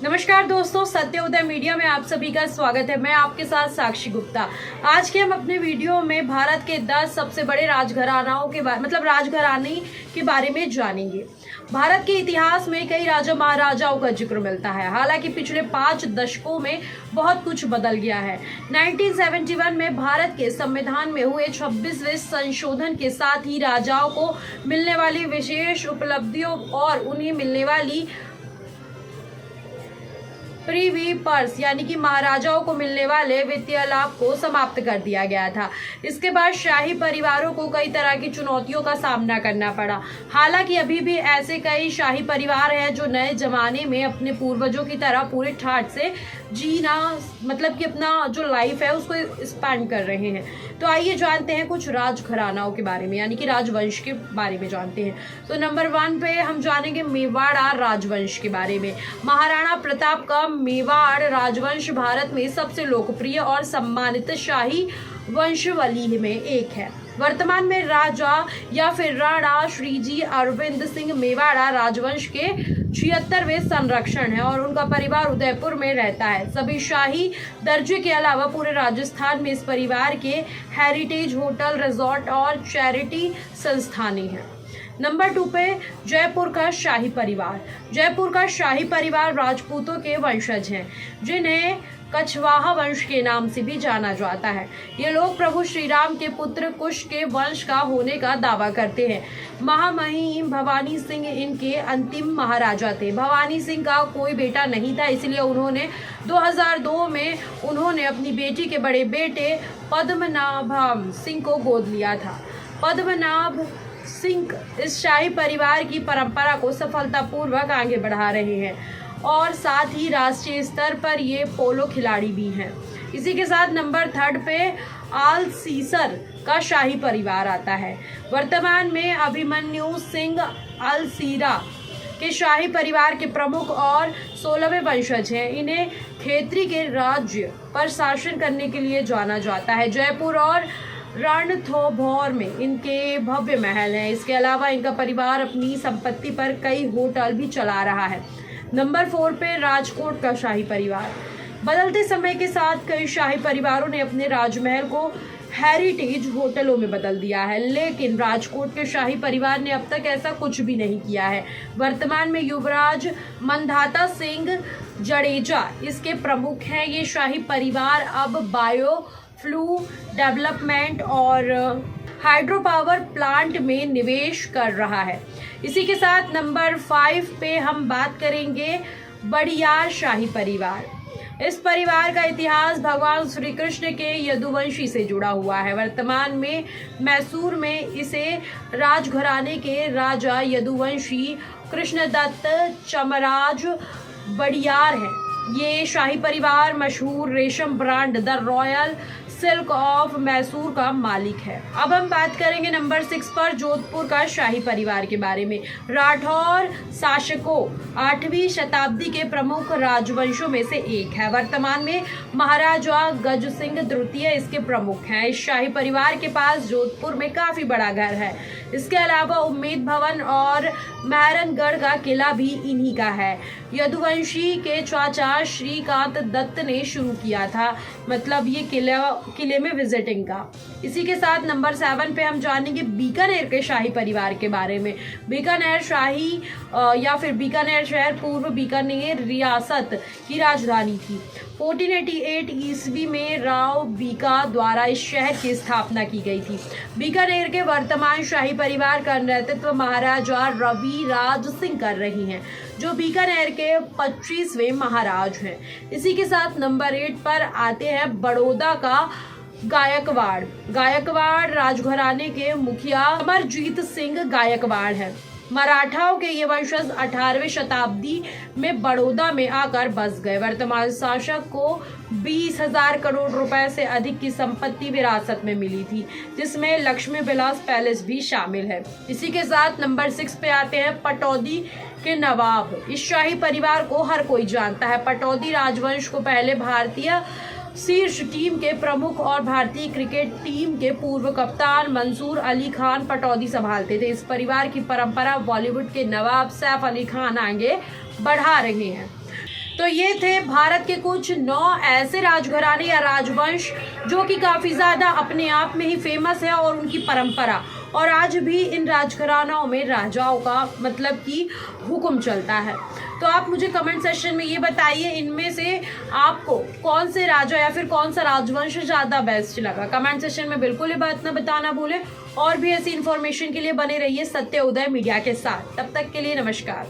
नमस्कार दोस्तों, सत्य उदय मीडिया में आप सभी का स्वागत है। मैं आपके साथ साक्षी गुप्ता। आज के हम अपने वीडियो में भारत के 10 सबसे बड़े राजघरानाओं के राजघराने के बारे में जानेंगे। भारत के इतिहास में कई राजा महाराजाओं का जिक्र मिलता है। हालांकि पिछले 5 दशकों में बहुत कुछ बदल गया है। 1971 में भारत के संविधान में हुए 26वें संशोधन के साथ ही राजाओं को मिलने वाली विशेष उपलब्धियों और उन्हें मिलने वाली प्रीवी पर्स यानी कि महाराजाओं को मिलने वाले वित्तीय लाभ को समाप्त कर दिया गया था। इसके बाद शाही परिवारों को कई तरह की चुनौतियों का सामना करना पड़ा। हालांकि अभी भी ऐसे कई शाही परिवार हैं जो नए जमाने में अपने पूर्वजों की तरह पूरे ठाठ से जीना कि अपना जो लाइफ है उसको स्पेंड कर रहे हैं। तो आइए जानते हैं कुछ राजघरानाओं के बारे में, यानी कि राजवंश के बारे में जानते हैं। तो नंबर 1 पे हम जानेंगे मेवाड़ राजवंश के बारे में। महाराणा प्रताप का मेवाड़ राजवंश भारत में सबसे लोकप्रिय और सम्मानित शाही वंशावली में एक है। वर्तमान में राजा या फिर राणा श्रीजी अरविंद सिंह मेवाड़ा राजवंश के 76वें संरक्षण है और उनका परिवार उदयपुर में रहता है। सभी शाही दर्जे के अलावा पूरे राजस्थान में इस परिवार के हेरिटेज होटल, रिजॉर्ट और चैरिटी संस्थानें हैं। नंबर 2 पे जयपुर का शाही परिवार। जयपुर का शाही परिवार राजपूतों के वंशज हैं, जिन्हें कछवाहा वंश के नाम से भी जाना जाता है। ये लोग प्रभु श्री राम के पुत्र कुश के वंश का होने का दावा करते हैं। महामहिम भवानी सिंह इनके अंतिम महाराजा थे। भवानी सिंह का कोई बेटा नहीं था, इसलिए उन्होंने 2002 में अपनी बेटी के बड़े बेटे पद्मनाभ सिंह को गोद लिया था। पद्मनाभ सिंह इस शाही परिवार की परंपरा को सफलतापूर्वक आगे बढ़ा रहे हैं और साथ ही राष्ट्रीय स्तर पर ये पोलो खिलाड़ी भी हैं। इसी के साथ नंबर 3 पे आलसीसर का शाही परिवार आता है। वर्तमान में अभिमन्यु सिंह आलसीरा के शाही परिवार के प्रमुख और 16वें वंशज हैं। इन्हें खेतरी के राज्य पर शासन करने के लिए जाना जाता है। जयपुर और रणथंभौर में इनके भव्य महल हैं। इसके अलावा इनका परिवार अपनी संपत्ति पर कई होटल भी चला रहा है। नंबर 4 पे राजकोट का शाही परिवार। बदलते समय के साथ कई शाही परिवारों ने अपने राजमहल को हेरिटेज होटलों में बदल दिया है, लेकिन राजकोट के शाही परिवार ने अब तक ऐसा कुछ भी नहीं किया है। वर्तमान में युवराज मंधाता सिंह जडेजा इसके प्रमुख हैं। ये शाही परिवार अब बायोफ्लू डेवलपमेंट और हाइड्रो पावर प्लांट में निवेश कर रहा है। इसी के साथ नंबर 5 पे हम बात करेंगे बड़ियार शाही परिवार। इस परिवार का इतिहास भगवान श्री कृष्ण के यदुवंशी से जुड़ा हुआ है। वर्तमान में मैसूर में इसे राजघराने के राजा यदुवंशी कृष्णदत्त चमराज बड़ियार हैं। ये शाही परिवार मशहूर रेशम brand the royal silk of Mysore का मालिक है। अब हम बात करेंगे नंबर 6 पर जोधपुर का शाही परिवार के बारे में। राठौर शासकों 8वीं शताब्दी के प्रमुख राजवंशों में से एक है। वर्तमान में महाराजा गज सिंह द्वितीय इसके प्रमुख हैं। इस शाही परिवार के पास जोधपुर में काफी बड़ा घर है। इसके अलावा उम्मेद भवन और महरनगढ़ का किला भी इन्हीं का है। यदुवंशी के चाचा श्रीकांत दत्त ने शुरू किया था, ये किले में विजिटिंग का। इसी के साथ नंबर 7 पे हम जानेंगे बीकानेर के शाही परिवार के बारे में। बीकानेर शाही या फिर बीकानेर शहर पूर्व बीकानेर रियासत की राजधानी थी। 1488 ईस्वी में राव बीका द्वारा इस शहर की स्थापना की गई थी। बीकानेर के वर्तमान शाही परिवार का नेतृत्व महाराजा रवि राज सिंह कर रही हैं, जो बीकानेर के 25वें महाराज हैं। इसी के साथ नंबर 8 पर आते हैं बड़ौदा का गायकवाड़। गायकवाड़ राजघराने के मुखिया अमरजीत सिंह गायकवाड़ है। मराठाओं के ये वंशज 18वीं शताब्दी में बड़ौदा में आकर बस गए। वर्तमान शासक को 20,000 करोड़ रुपए से अधिक की संपत्ति विरासत में मिली थी, जिसमें लक्ष्मी विलास पैलेस भी शामिल है। इसी के साथ नंबर 6 पे आते हैं पटौदी के नवाब। इस शाही परिवार को हर कोई जानता है। पटौदी राजवंश को पहले भारतीय शीर्ष टीम के प्रमुख और भारतीय क्रिकेट टीम के पूर्व कप्तान मंसूर अली खान पटौदी संभालते थे। इस परिवार की परंपरा बॉलीवुड के नवाब सैफ अली खान आगे बढ़ा रहे हैं। तो ये थे भारत के कुछ 9 ऐसे राजघराने या राजवंश जो कि काफ़ी ज़्यादा अपने आप में ही फेमस है और उनकी परंपरा, और आज भी इन राजघरानों में राजाओं का मतलब कि हुक्म चलता है। तो आप मुझे कमेंट सेक्शन में ये बताइए, इनमें से आपको कौन से राजा या फिर कौन सा राजवंश ज़्यादा बेस्ट लगा। कमेंट सेक्शन में बिल्कुल ये बात ना बताना भूलें, और भी ऐसी इन्फॉर्मेशन के लिए बने रहिए सत्य उदय मीडिया के साथ। तब तक के लिए नमस्कार।